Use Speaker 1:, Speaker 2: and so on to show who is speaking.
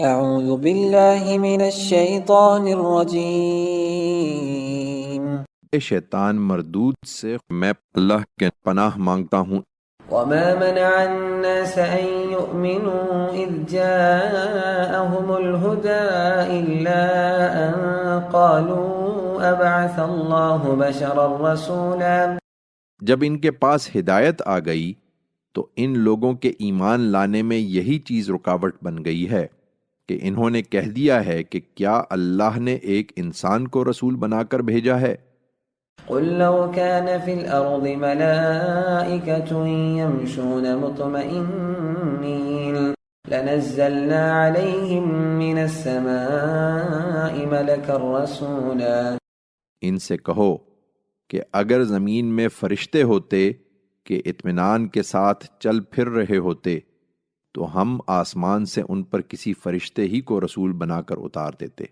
Speaker 1: اعوذ باللہ من الشیطان الرجیم
Speaker 2: شیطان مردود سے میں اللہ کے پناہ مانگتا ہوں۔
Speaker 1: وما منع الناس ان يؤمنوا اذ جاءهم الهدى الا ان قالوا ابعث الله بشرا رسولا۔
Speaker 2: جب ان کے پاس ہدایت آ گئی تو ان لوگوں کے ایمان لانے میں یہی چیز رکاوٹ بن گئی ہے کہ انہوں نے کہہ دیا ہے کہ کیا اللہ نے ایک انسان کو رسول بنا کر بھیجا ہے؟
Speaker 1: قل لو كان في الأرض ملائكة يمشون مطمئنين لنزلنا عليهم من السماء ملكا رسولا۔
Speaker 2: ان سے کہو کہ اگر زمین میں فرشتے ہوتے کہ اطمینان کے ساتھ چل پھر رہے ہوتے تو ہم آسمان سے ان پر کسی فرشتے ہی کو رسول بنا کر اتار دیتے۔